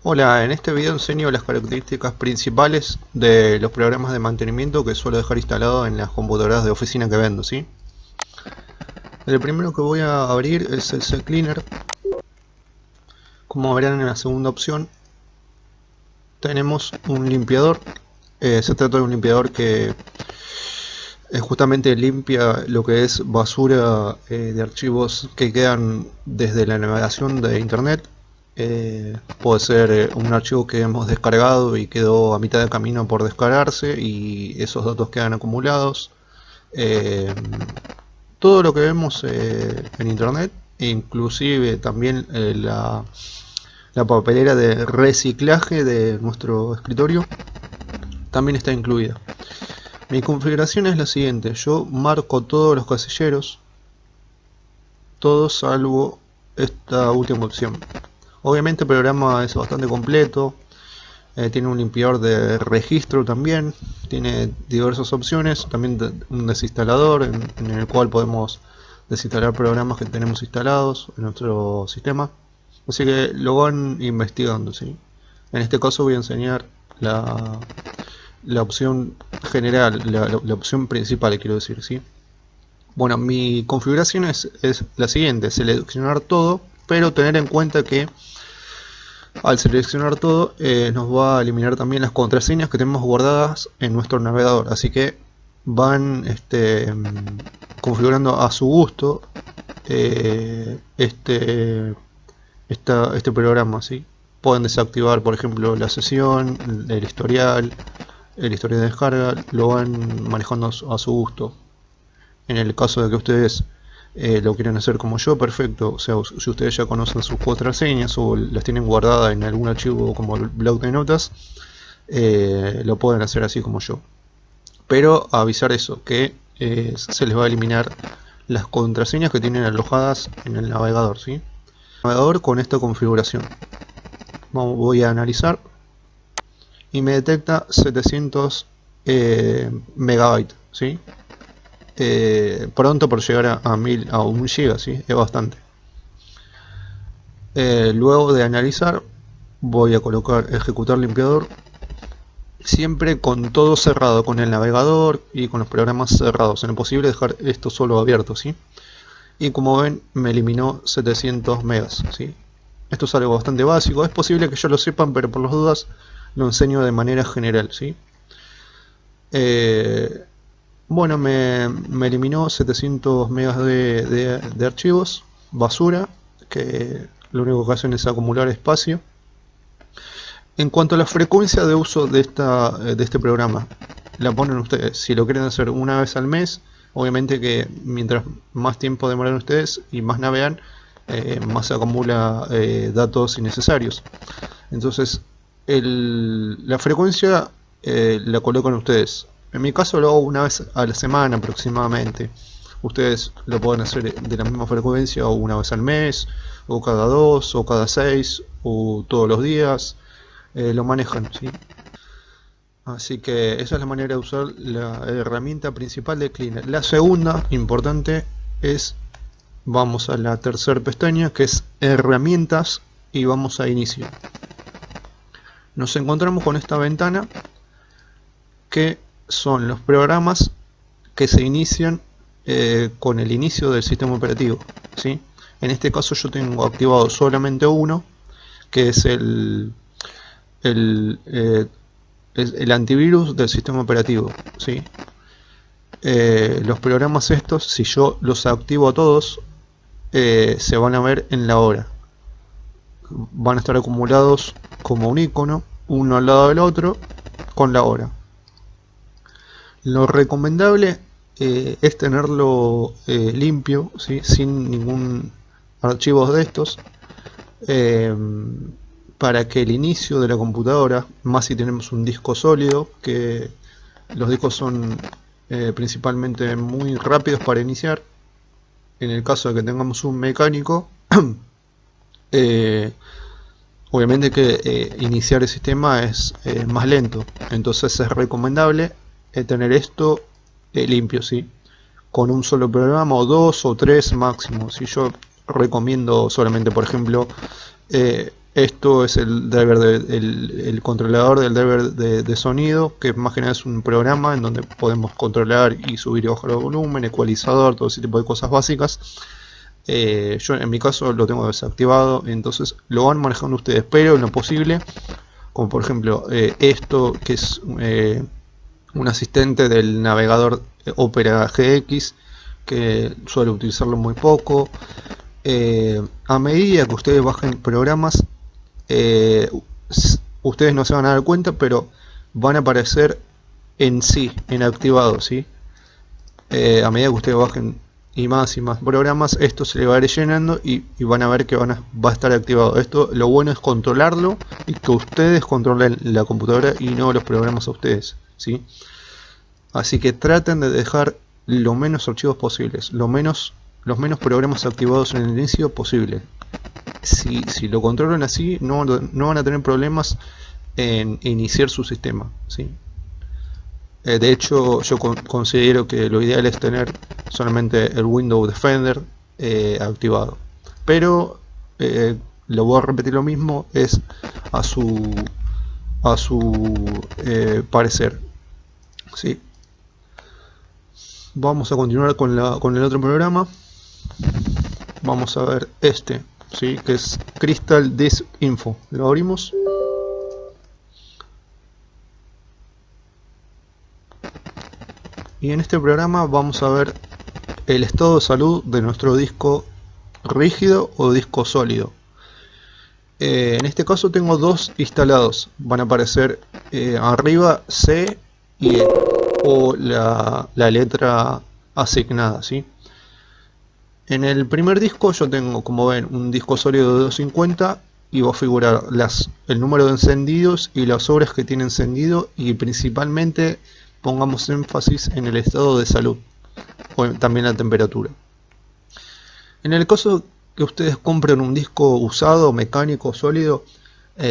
Hola, en este video enseño las características principales de los programas de mantenimiento que suelo dejar instalado en las computadoras de oficina que vendo, ¿sí? El primero que voy a abrir es el CCleaner. Como verán en la segunda opción tenemos un limpiador. Se trata de un limpiador que justamente limpia lo que es basura de archivos que quedan desde la navegación de internet. Puede ser un archivo que hemos descargado y quedó a mitad de camino por descargarse y esos datos quedan acumulados. Eh, Todo lo que vemos en internet, inclusive también la papelera de reciclaje de nuestro escritorio, también está incluida. Mi configuración es la siguiente: yo marco todos los casilleros, todos salvo esta última opción. Obviamente el programa es bastante completo, tiene un limpiador de registro también, tiene diversas opciones, también un desinstalador en el cual podemos desinstalar programas que tenemos instalados en nuestro sistema. Así que lo van investigando, ¿sí? En este caso voy a enseñar la opción general, la opción principal, quiero decir, ¿sí? Bueno, mi configuración es la siguiente: seleccionar todo, pero tener en cuenta que al seleccionar todo nos va a eliminar también las contraseñas que tenemos guardadas en nuestro navegador, así que van configurando a su gusto este programa, ¿sí? Pueden desactivar, por ejemplo, la sesión, el historial de descarga, lo van manejando a su gusto. En el caso de que ustedes lo quieren hacer como yo, perfecto. O sea, si ustedes ya conocen sus contraseñas o las tienen guardadas en algún archivo como el blog de notas, lo pueden hacer así como yo. Pero avisar eso, que se les va a eliminar las contraseñas que tienen alojadas en el navegador, ¿sí? Navegador con esta configuración. Voy a analizar y me detecta 700 megabytes, ¿sí? Pronto por llegar a 1000, a 1 GB, ¿sí? Es bastante. Luego de analizar, voy a colocar ejecutar limpiador, siempre con todo cerrado, con el navegador y con los programas cerrados. En lo posible dejar esto solo abierto, ¿sí? Y como ven, me eliminó 700 megas, ¿sí? Esto es algo bastante básico. Es posible que ya lo sepan, pero por las dudas lo enseño de manera general, ¿sí? Eh, bueno, me eliminó 700 megas de archivos, basura, que lo único que hacen es acumular espacio. En cuanto a la frecuencia de uso de este programa, la ponen ustedes. Si lo quieren hacer una vez al mes, obviamente que mientras más tiempo demoran ustedes y más navegan, más se acumula datos innecesarios. Entonces, la frecuencia la colocan ustedes. En mi caso lo hago una vez a la semana aproximadamente. Ustedes lo pueden hacer de la misma frecuencia, o una vez al mes, o cada dos, o cada seis, o todos los días. Lo manejan, ¿sí? Así que esa es la manera de usar la herramienta principal de Cleaner. La segunda importante es, vamos a la tercera pestaña, que es herramientas, y vamos a inicio. Nos encontramos con esta ventana que son los programas que se inician con el inicio del sistema operativo, ¿sí? En este caso yo tengo activado solamente uno, que es el, eh, el antivirus del sistema operativo, ¿sí? Los programas estos, si yo los activo a todos, se van a ver en la hora. Van a estar acumulados como un icono, uno al lado del otro, con la hora. Lo recomendable es tenerlo limpio, ¿sí? Sin ningún archivo de estos, eh, para que el inicio de la computadora, más si tenemos un disco sólido, que los discos son principalmente muy rápidos para iniciar. En el caso de que tengamos un mecánico, eh, obviamente que iniciar el sistema es más lento. Entonces es recomendable tener esto limpio, ¿sí? Con un solo programa, o dos o tres máximo. Si yo recomiendo solamente, por ejemplo, Esto es el driver el controlador del driver de sonido, que más que nada es un programa en donde podemos controlar y subir y bajar el volumen, ecualizador, todo ese tipo de cosas básicas. Yo en mi caso lo tengo desactivado, entonces lo van manejando ustedes, pero en lo posible, como por ejemplo esto que es un asistente del navegador Opera GX, que suelo utilizarlo muy poco. A medida que ustedes bajen programas, eh, ustedes no se van a dar cuenta, pero van a aparecer en sí, en activado, ¿sí? A medida que ustedes bajen y más programas, esto se le va a ir llenando y van a ver que va a estar activado. Esto, lo bueno es controlarlo y que ustedes controlen la computadora y no los programas a ustedes, ¿sí? Así que traten de dejar lo menos archivos posibles, los menos programas activados en el inicio posible. Si lo controlan así, no van a tener problemas en iniciar su sistema, ¿sí? De hecho, yo considero que lo ideal es tener solamente el Windows Defender activado. Pero lo voy a repetir lo mismo, es a su parecer, ¿sí? Vamos a continuar con el otro programa. Vamos a ver este, ¿sí? Que es Crystal Disk Info. Lo abrimos. Y en este programa vamos a ver el estado de salud de nuestro disco rígido o disco sólido. En este caso tengo dos instalados. Van a aparecer arriba C y E, o la letra asignada, ¿sí? En el primer disco yo tengo, como ven, un disco sólido de 250 y va a figurar el número de encendidos y las horas que tiene encendido, y principalmente pongamos énfasis en el estado de salud o también la temperatura. En el caso que ustedes compren un disco usado, mecánico, sólido,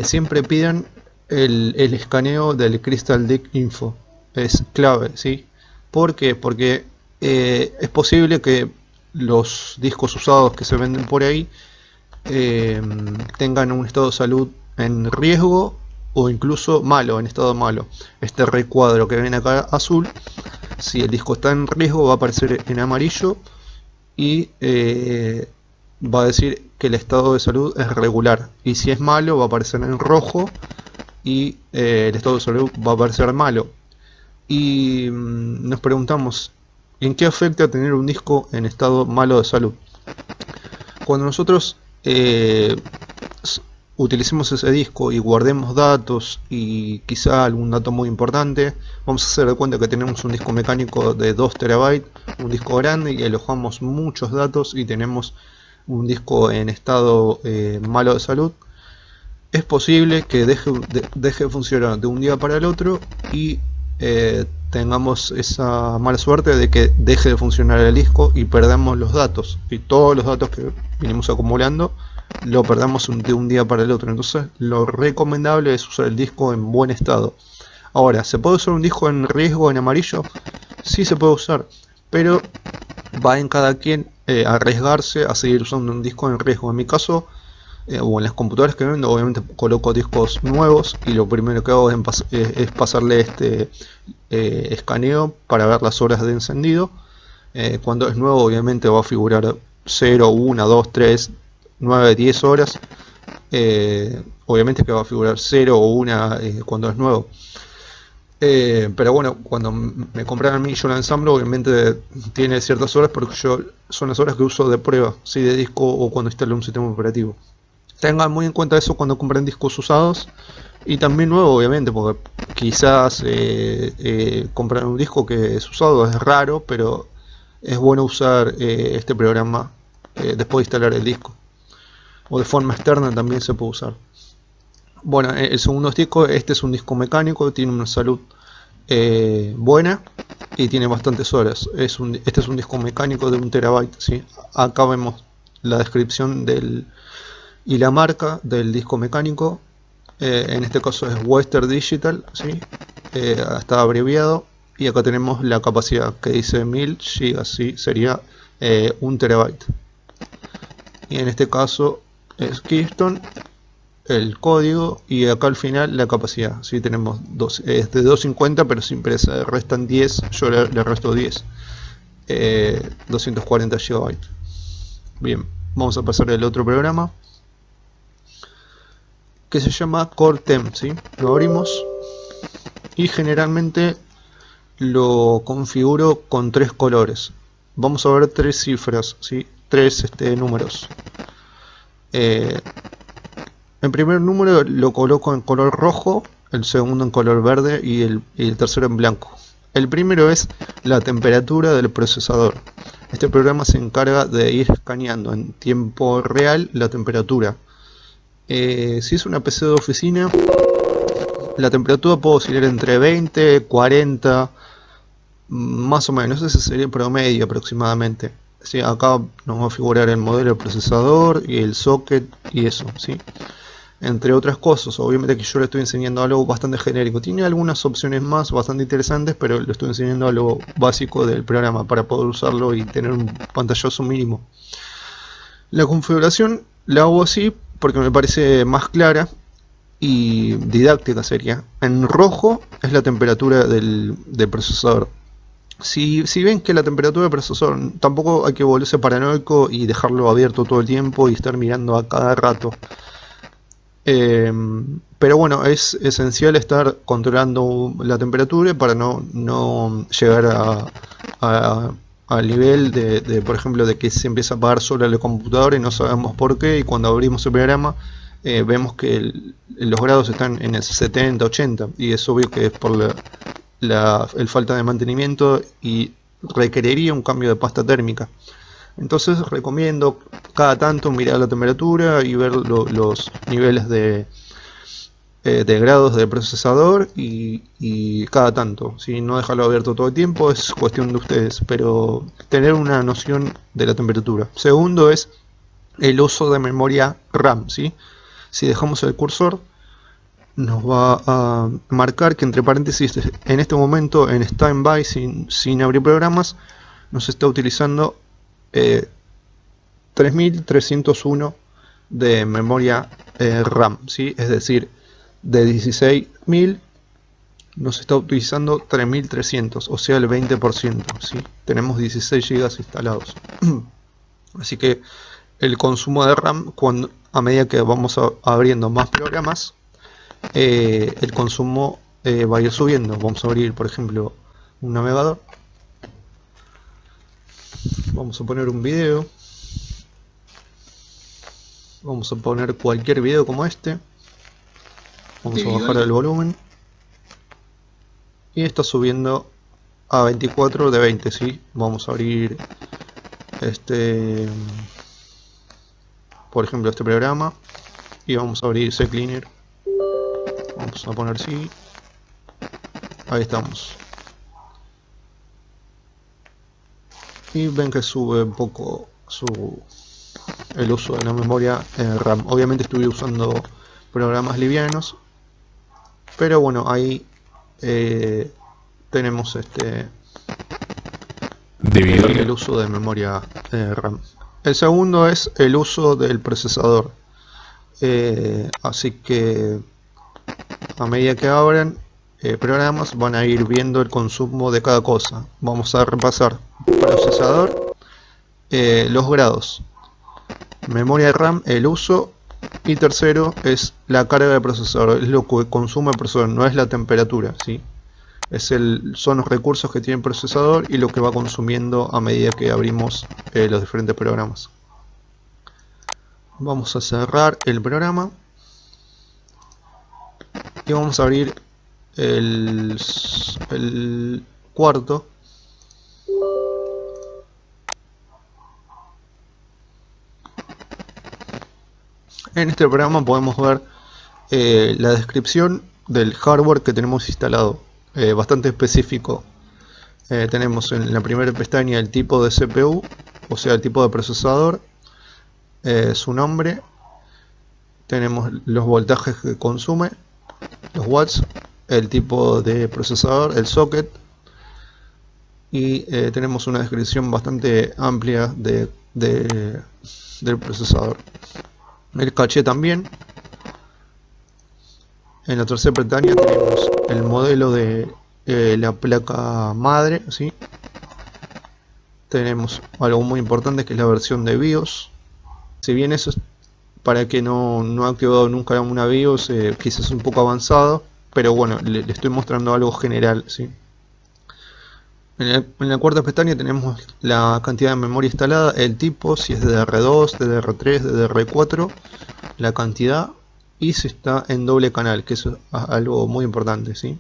siempre pidan el escaneo del Crystal Disk Info. Es clave, ¿sí? ¿Por qué? Porque es posible que los discos usados que se venden por ahí tengan un estado de salud en riesgo o incluso malo, en estado malo. Este recuadro que ven acá azul, si el disco está en riesgo, va a aparecer en amarillo y va a decir que el estado de salud es regular, y si es malo va a aparecer en rojo y el estado de salud va a aparecer malo. Y nos preguntamos, ¿en qué afecta tener un disco en estado malo de salud? Cuando nosotros utilicemos ese disco y guardemos datos y quizá algún dato muy importante, vamos a hacer de cuenta que tenemos un disco mecánico de 2 TB, un disco grande, y alojamos muchos datos y tenemos un disco en estado malo de salud. Es posible que deje de funcionar de un día para el otro y tengamos esa mala suerte de que deje de funcionar el disco y perdamos los datos, y todos los datos que vinimos acumulando lo perdamos de un día para el otro. Entonces lo recomendable es usar el disco en buen estado. Ahora, ¿se puede usar un disco en riesgo en amarillo? Sí, se puede usar, pero va en cada quien arriesgarse a seguir usando un disco en riesgo. En mi caso, o en las computadoras que vendo, obviamente coloco discos nuevos y lo primero que hago es pasarle este escaneo para ver las horas de encendido. Cuando es nuevo, obviamente va a figurar 0, 1, 2, 3, 9, 10 horas. Obviamente que va a figurar 0 o 1 cuando es nuevo. Pero bueno, cuando me compraron a mí, yo lo ensamblo, obviamente tiene ciertas horas porque son las horas que uso de prueba, ¿sí? De disco o cuando instalo un sistema operativo. Tengan muy en cuenta eso cuando compren discos usados y también nuevo, obviamente, porque quizás comprar un disco que es usado es raro, pero es bueno usar este programa después de instalar el disco, o de forma externa también se puede usar. Bueno, el segundo disco, este es un disco mecánico, tiene una salud buena y tiene bastantes horas. Este es un disco mecánico de 1 TB, ¿sí? Acá vemos la descripción y la marca del disco mecánico. En este caso es Western Digital, ¿sí? Está abreviado, y acá tenemos la capacidad que dice 1000 GB, ¿sí? Sería 1 TB. Y en este caso es Keystone el código y acá al final la capacidad. ¿Sí? Tenemos es de 250, pero siempre se restan 10, yo le resto 10. 240 GB. Bien, vamos a pasar al otro programa que se llama CoreTemp, ¿sí? Lo abrimos y generalmente lo configuro con 3 colores. Vamos a ver 3 cifras, ¿sí? 3 números. El primer número lo coloco en color rojo, el segundo en color verde y el tercero en blanco. El primero es la temperatura del procesador. Este programa se encarga de ir escaneando en tiempo real la temperatura. Si es una PC de oficina, la temperatura puede oscilar entre 20, 40, más o menos, ese sería el promedio aproximadamente. Sí, acá nos va a figurar el modelo del procesador y el socket y eso, ¿sí? Entre otras cosas. Obviamente que yo le estoy enseñando algo bastante genérico. Tiene algunas opciones más bastante interesantes, pero le estoy enseñando algo básico del programa para poder usarlo y tener un pantallazo mínimo. La configuración la hago así porque me parece más clara y didáctica sería. En rojo es la temperatura del procesador. Si ven que la temperatura del procesador, tampoco hay que volverse paranoico y dejarlo abierto todo el tiempo y estar mirando a cada rato. Pero bueno, es esencial estar controlando la temperatura para no llegar al nivel por ejemplo, de que se empieza a apagar sola el computador y no sabemos por qué, y cuando abrimos el programa vemos que los grados están en el 70, 80, y es obvio que es por el falta de mantenimiento y requeriría un cambio de pasta térmica. Entonces recomiendo cada tanto mirar la temperatura y ver los niveles de grados del procesador y cada tanto. Si no dejarlo abierto todo el tiempo es cuestión de ustedes, pero tener una noción de la temperatura. Segundo es el uso de memoria RAM, ¿sí? Si dejamos el cursor nos va a marcar que entre paréntesis en este momento en standby sin abrir programas nos está utilizando 3301 de memoria RAM, ¿sí? Es decir, de 16.000 nos está utilizando 3300, o sea el 20%, ¿sí? Tenemos 16 GB instalados. Así que el consumo de RAM, a medida que vamos abriendo más programas, el consumo va a ir subiendo. Vamos a abrir, por ejemplo, un navegador. Vamos a poner un video. Vamos a poner cualquier video como este. Vamos a bajar el volumen. Y está subiendo a 24 de 20, ¿sí? Vamos a abrir por ejemplo, este programa. Y vamos a abrir CCleaner. Vamos a poner sí. Ahí estamos. Y ven que sube un poco el uso de la memoria RAM. Obviamente estuve usando programas livianos, pero bueno, ahí tenemos el uso de memoria RAM. El segundo es el uso del procesador. Así que a medida que abran programas van a ir viendo el consumo de cada cosa. Vamos a repasar procesador, los grados, memoria RAM, el uso, y tercero es la carga del procesador, es lo que consume el procesador, no es la temperatura, ¿sí? Son los recursos que tiene el procesador y lo que va consumiendo a medida que abrimos los diferentes programas. Vamos a cerrar el programa y vamos a abrir el cuarto. En este programa podemos ver la descripción del hardware que tenemos instalado, bastante específico. Tenemos en la primera pestaña el tipo de CPU, o sea el tipo de procesador, su nombre, tenemos los voltajes que consume, los watts, el tipo de procesador, el socket, y tenemos una descripción bastante amplia del procesador. El caché también, En la tercera pestaña tenemos el modelo de la placa madre, ¿sí? Tenemos algo muy importante que es la versión de BIOS. Si bien eso es para que no ha activado nunca una BIOS, quizás un poco avanzado, pero bueno, le estoy mostrando algo general, ¿sí? En la cuarta pestaña tenemos la cantidad de memoria instalada, el tipo, si es DDR2, DDR3, DDR4, la cantidad y si está en doble canal, que eso es algo muy importante, ¿sí?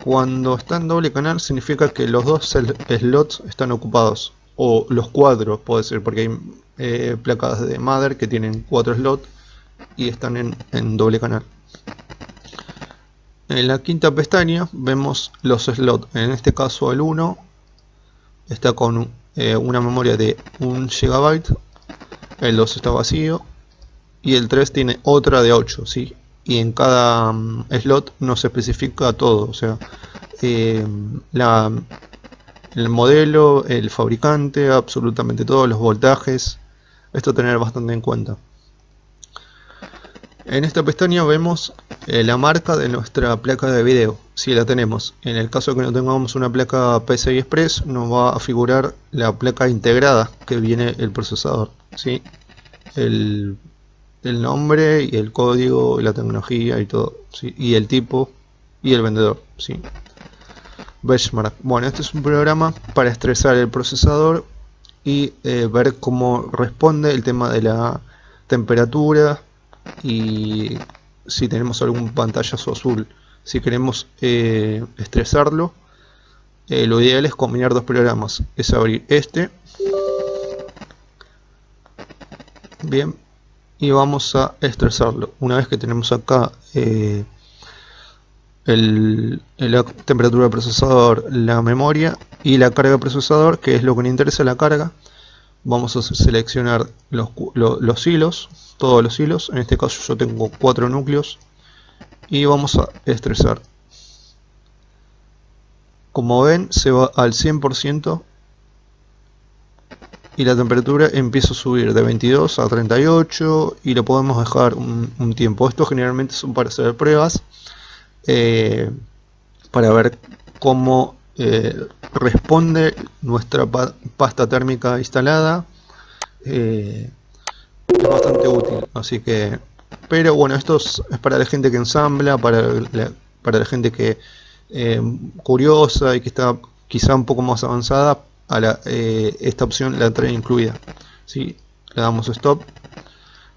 Cuando está en doble canal significa que los dos slots están ocupados, o los cuatro puede ser, porque hay placas de Mother que tienen 4 slots y están en doble canal. En la quinta pestaña vemos los slots, en este caso el 1 está con una memoria de 1 GB, el 2 está vacío y el 3 tiene otra de 8, ¿sí? Y en cada slot no se especifica todo, o sea, eh, la, el modelo, el fabricante, absolutamente todos los voltajes, esto tener bastante en cuenta. En esta pestaña vemos la marca de nuestra placa de video, si la tenemos. En el caso de que no tengamos una placa PCI Express, nos va a figurar la placa integrada que viene el procesador, ¿sí? El nombre y el código y la tecnología y todo, ¿sí? Y el tipo y el vendedor, ¿sí? Benchmark. Bueno, este es un programa para estresar el procesador y ver cómo responde el tema de la temperatura y si tenemos algún pantallazo azul. Si queremos estresarlo, lo ideal es combinar dos programas. Es abrir este, bien, y vamos a estresarlo. Una vez que tenemos acá la temperatura del procesador, la memoria y la carga del procesador, que es lo que nos interesa, la carga, vamos a seleccionar los hilos, todos los hilos. En este caso yo tengo 4 núcleos y vamos a estresar. Como ven, se va al 100% y la temperatura empieza a subir de 22 a 38 y lo podemos dejar un tiempo. Esto generalmente son para hacer pruebas, para ver cómo responde nuestra pasta térmica instalada. Es bastante útil, así que, pero bueno, esto es para la gente que ensambla, para la gente que curiosa y que está quizá un poco más avanzada. Esta opción la trae incluida, ¿sí? Le damos stop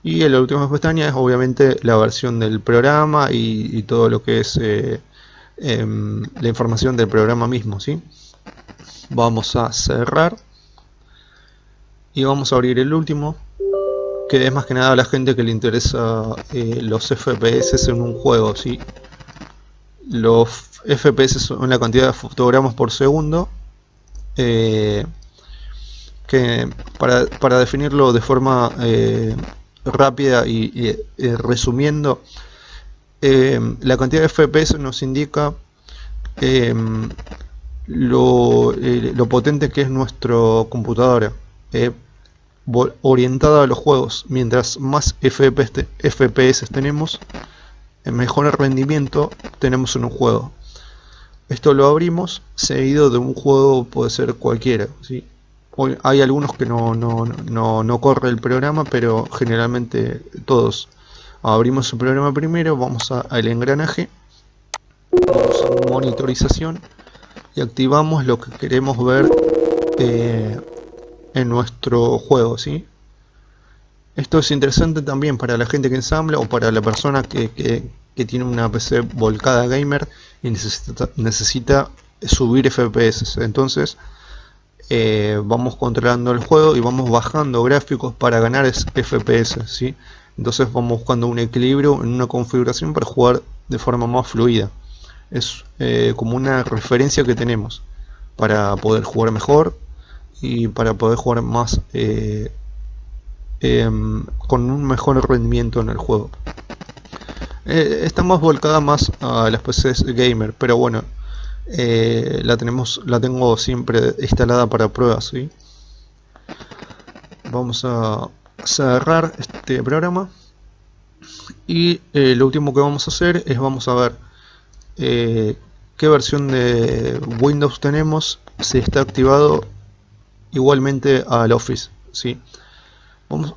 y en la última pestaña es obviamente la versión del programa y todo lo que es la información del programa mismo, ¿sí? Vamos a cerrar y vamos a abrir el último, que es más que nada a la gente que le interesa los FPS en un juego, ¿sí? Los FPS son la cantidad de fotogramas por segundo, que para definirlo de forma rápida y resumiendo, la cantidad de FPS nos indica lo potente que es nuestra computadora, orientada a los juegos. Mientras más FPS tenemos, mejor rendimiento tenemos en un juego. Esto lo abrimos seguido de un juego, puede ser cualquiera, ¿sí? Hay algunos que no corre el programa, pero generalmente todos. Abrimos el programa primero, vamos al engranaje, vamos a monitorización y activamos lo que queremos ver en nuestro juego, ¿sí? Esto es interesante también para la gente que ensambla o para la persona que tiene una PC volcada gamer y necesita subir FPS. Entonces vamos controlando el juego y vamos bajando gráficos para ganar FPS, ¿sí? Entonces vamos buscando un equilibrio en una configuración para jugar de forma más fluida. Es como una referencia que tenemos para poder jugar mejor y para poder jugar más con un mejor rendimiento en el juego. Está más volcada más a las PCs gamer, pero bueno, la tengo siempre instalada para pruebas, ¿sí? Vamos a cerrar este programa Y lo último que vamos a hacer es vamos a ver qué versión de Windows tenemos, si está activado igualmente al Office, ¿sí? Vamos,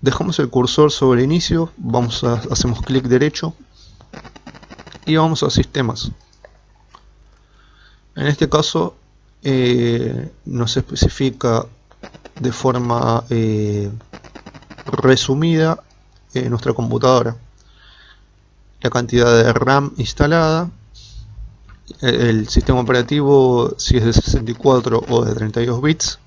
dejamos el cursor sobre inicio, hacemos clic derecho y vamos a sistemas. En este caso nos especifica de forma resumida nuestra computadora, la cantidad de RAM instalada, el sistema operativo si es de 64 o de 32 bits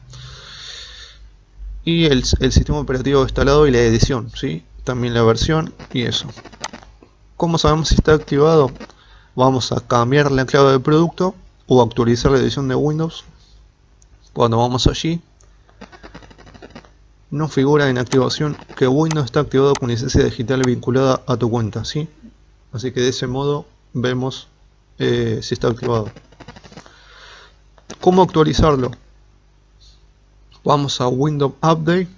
y el sistema operativo instalado y la edición, ¿sí? También la versión y eso. ¿Cómo sabemos si está activado? Vamos a cambiar la clave de producto o actualizar la edición de Windows. Cuando vamos allí nos figura en activación que Windows está activado con licencia digital vinculada a tu cuenta, ¿sí? Así que de ese modo vemos si está activado. ¿Cómo actualizarlo? Vamos a Windows Update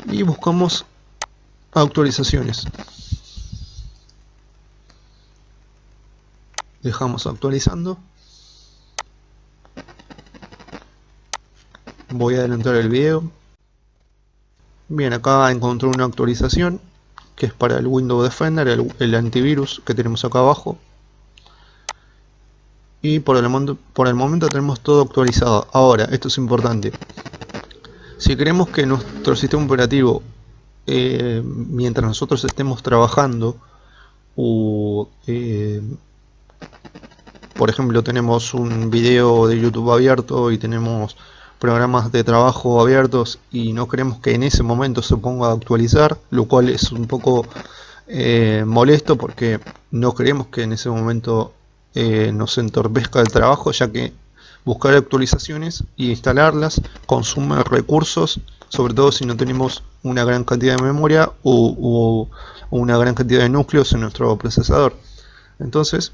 y buscamos actualizaciones. Dejamos actualizando. Voy a adelantar el video. Bien, acá encontré una actualización que es para el Windows Defender, el antivirus que tenemos acá abajo. Y por el momento tenemos todo actualizado. Ahora, esto es importante. Si queremos que nuestro sistema operativo, mientras nosotros estemos trabajando, o por ejemplo tenemos un video de YouTube abierto y tenemos programas de trabajo abiertos y no queremos que en ese momento se ponga a actualizar, lo cual es un poco molesto porque no queremos que en ese momento nos entorpezca el trabajo, ya que buscar actualizaciones y instalarlas consume recursos, sobre todo si no tenemos una gran cantidad de memoria o una gran cantidad de núcleos en nuestro procesador. Entonces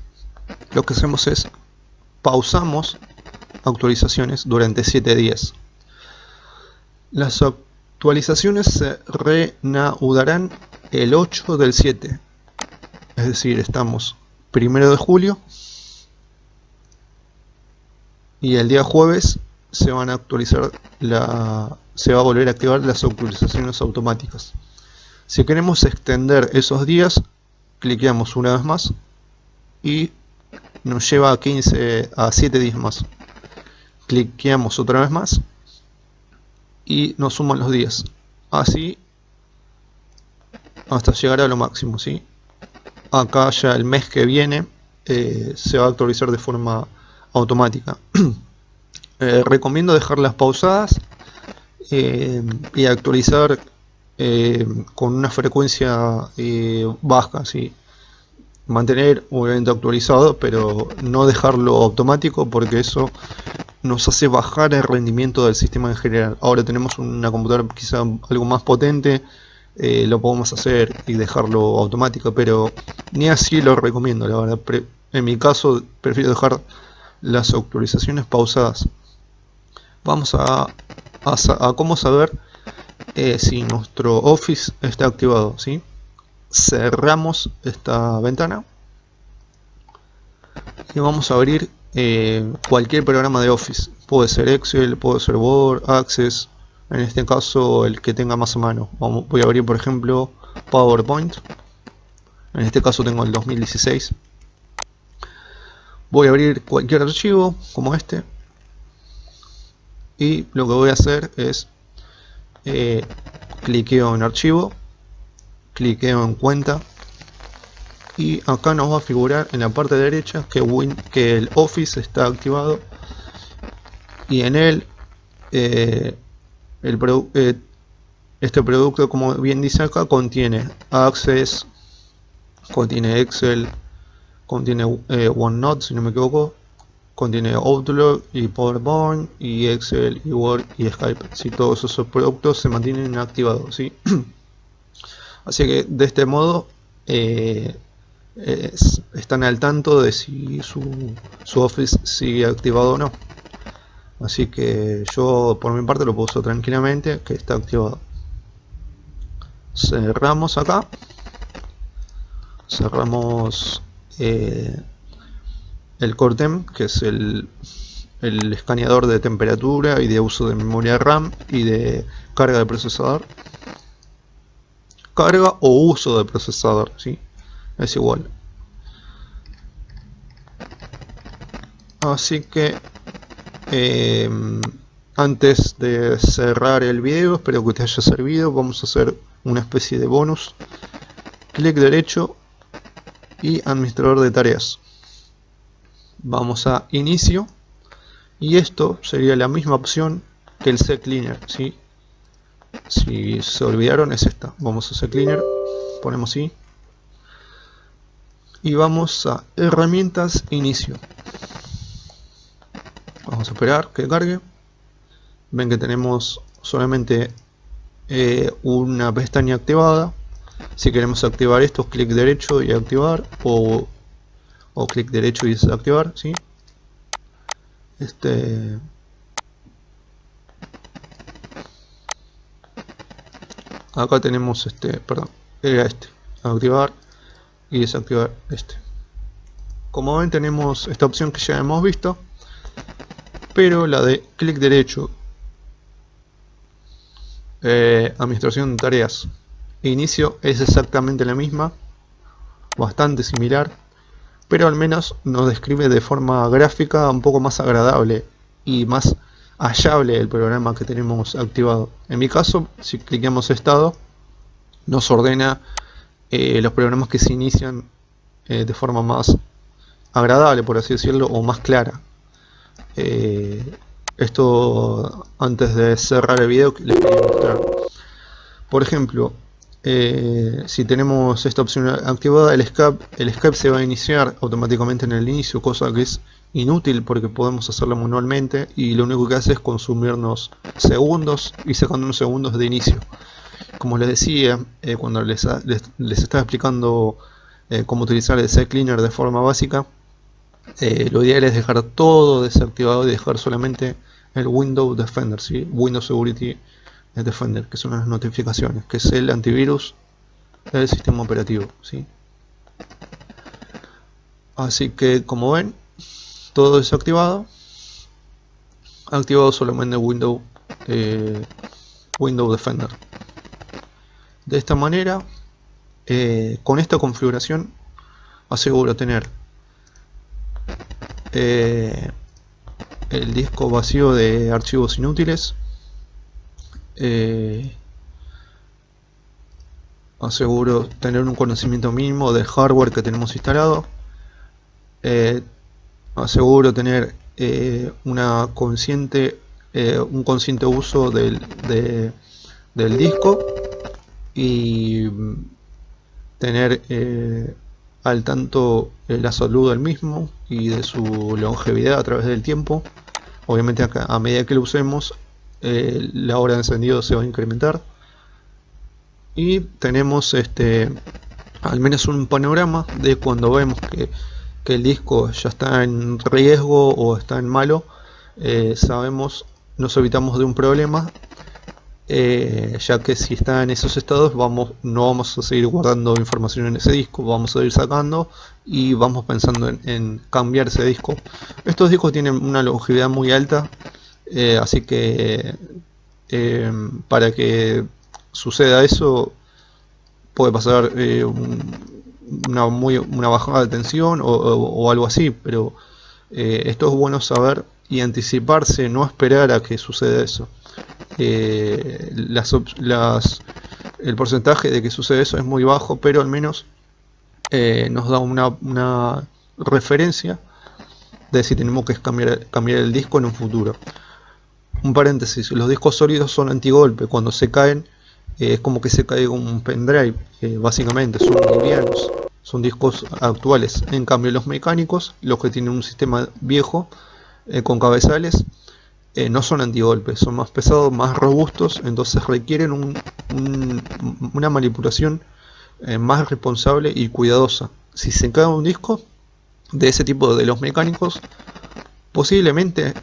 lo que hacemos es pausamos actualizaciones durante 7 días. Las actualizaciones se reanudarán el 8 del 7, es decir, estamos 1 de julio y el día jueves se van a actualizar se va a volver a activar las actualizaciones automáticas. Si queremos extender esos días, cliqueamos una vez más y nos lleva a 7 días más. Cliqueamos otra vez más y nos suman los días, así hasta llegar a lo máximo, ¿sí? Acá ya el mes que viene se va a actualizar de forma automática. Recomiendo dejarlas pausadas y actualizar con una frecuencia baja, ¿sí? Mantener un evento actualizado, pero no dejarlo automático, porque eso nos hace bajar el rendimiento del sistema en general. Ahora tenemos una computadora quizá algo más potente, lo podemos hacer y dejarlo automático, pero ni así lo recomiendo, la verdad. En mi caso prefiero dejar las actualizaciones pausadas. Vamos a cómo saber si nuestro Office está activado, ¿sí? Cerramos esta ventana y vamos a abrir cualquier programa de Office. Puede ser Excel, puede ser Word, Access, en este caso el que tenga más a mano. Voy a abrir por ejemplo PowerPoint, en este caso tengo el 2016. Voy a abrir cualquier archivo como este y lo que voy a hacer es cliqueo en archivo, cliqueo en cuenta y acá nos va a figurar en la parte derecha que el Office está activado y en él este producto, como bien dice acá, contiene Access, contiene Excel, contiene OneNote si no me equivoco, contiene Outlook y PowerPoint y Excel y Word y Skype. Si todos esos productos se mantienen activados, ¿sí? Así que de este modo están al tanto de si su Office sigue activado o no. Así que yo por mi parte lo puedo usar tranquilamente que está activado. Cerramos acá, cerramos el CoreTemp, que es el escaneador de temperatura y de uso de memoria RAM y de carga de procesador. Carga o uso de procesador, ¿sí? Es igual. Así que antes de cerrar el video, espero que te haya servido. Vamos a hacer una especie de bonus. Clic derecho y administrador de tareas. Vamos a inicio. Y esto sería la misma opción que el CCleaner, ¿sí? Si se olvidaron es esta. Vamos a CCleaner, ponemos sí. Y vamos a herramientas, inicio. Vamos a esperar que cargue. Ven que tenemos solamente una pestaña activada. Si queremos activar esto, clic derecho y activar, o clic derecho y desactivar, ¿sí? Acá tenemos era activar y desactivar este. Como ven, tenemos esta opción que ya hemos visto, pero la de clic derecho, administración de tareas e inicio es exactamente la misma, bastante similar, pero al menos nos describe de forma gráfica un poco más agradable y más hallable el programa que tenemos activado. En mi caso, si clicamos estado, nos ordena los programas que se inician de forma más agradable, por así decirlo, o más clara. Esto antes de cerrar el video les quería mostrar. Por ejemplo, si tenemos esta opción activada, el escape se va a iniciar automáticamente en el inicio, cosa que es inútil porque podemos hacerlo manualmente y lo único que hace es consumirnos segundos y sacándonos segundos de inicio. Como les decía, cuando les estaba explicando cómo utilizar el CCleaner de forma básica, lo ideal es dejar todo desactivado y dejar solamente el Windows Defender, ¿sí? Windows Security Defender, que son las notificaciones, que es el antivirus del sistema operativo, ¿sí? Así que, como ven, todo desactivado, activado solamente Windows Defender. De esta manera, con esta configuración, aseguro tener el disco vacío de archivos inútiles, aseguro tener un conocimiento mínimo del hardware que tenemos instalado, aseguro tener un consciente uso del disco y tener al tanto la salud del mismo y de su longevidad a través del tiempo. Obviamente a medida que lo usemos, la hora de encendido se va a incrementar. Y tenemos al menos un panorama de cuando vemos que el disco ya está en riesgo o está en malo. Nos evitamos de un problema, ya que si está en esos estados no vamos a seguir guardando información en ese disco, vamos a ir sacando y vamos pensando en cambiar ese disco. Estos discos tienen una longevidad muy alta, así que para que suceda eso puede pasar una bajada de tensión o algo así, pero esto es bueno saber y anticiparse, no esperar a que suceda eso. El porcentaje de que sucede eso es muy bajo, pero al menos nos da una referencia de si tenemos que cambiar el disco en un futuro. Un paréntesis, los discos sólidos son antigolpe, cuando se caen es como que se cae un pendrive, básicamente son livianos, son discos actuales. En cambio los mecánicos, los que tienen un sistema viejo con cabezales, no son antigolpes, son más pesados, más robustos, entonces requieren una manipulación más responsable y cuidadosa. Si se cae un disco de ese tipo de los mecánicos, posiblemente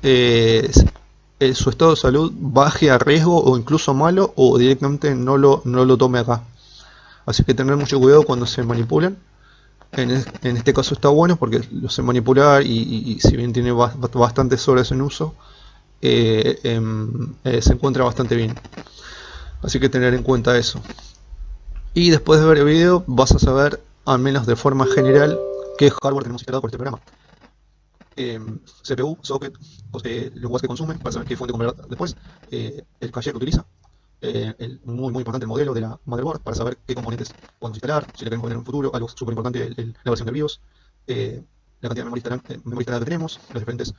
su estado de salud baje a riesgo o incluso malo, o directamente no lo tome acá. así que tener mucho cuidado cuando se manipulan. En este caso está bueno porque lo sé manipular y si bien tiene bastantes horas en uso, se encuentra bastante bien. Así que tener en cuenta eso. Y después de ver el video vas a saber, al menos de forma general, qué hardware tenemos instalado por este programa. CPU, socket, lenguaje que consume, para saber qué fuente comprar después, el caché que utiliza, muy importante el modelo de la motherboard, para saber qué componentes podemos instalar, si le queremos poner en un futuro, algo súper importante, la versión del BIOS, la cantidad de memoria instalada que tenemos, los diferentes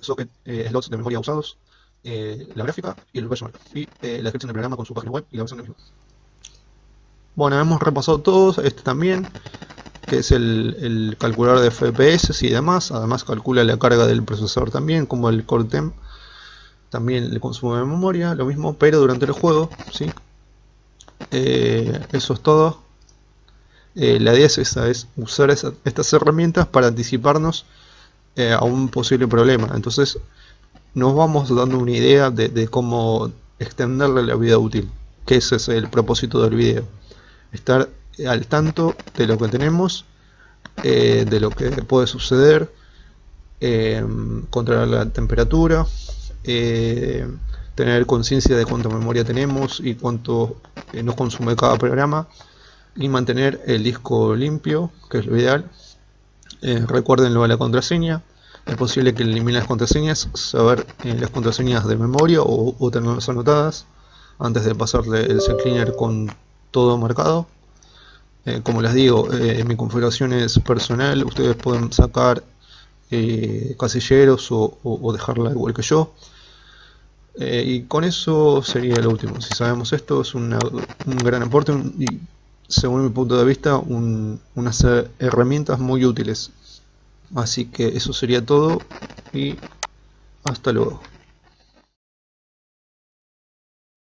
socket, slots de memoria usados, la gráfica y el version y la descripción del programa con su página web y la versión del mismo. Bueno, hemos repasado todos, este también, que es el calculador de FPS y demás. Además calcula la carga del procesador también, como el Core Tem. También el consumo de memoria, lo mismo, pero durante el juego, ¿sí? Eso es todo. La idea es esa, es usar estas herramientas para anticiparnos a un posible problema. Entonces nos vamos dando una idea de cómo extenderle la vida útil, que ese es el propósito del video. Estar al tanto de lo que tenemos, de lo que puede suceder, controlar la temperatura, tener conciencia de cuánta memoria tenemos y cuánto nos consume cada programa, y mantener el disco limpio, que es lo ideal. Recuerden lo de la contraseña. Es posible que eliminen las contraseñas, saber las contraseñas de memoria o tenerlas anotadas antes de pasarle el CCleaner con todo marcado. Como les digo, mi configuración es personal, ustedes pueden sacar casilleros o dejarla igual que yo. Y con eso sería lo último. Si sabemos esto, es un gran aporte y, según mi punto de vista, unas herramientas muy útiles. Así que eso sería todo y hasta luego.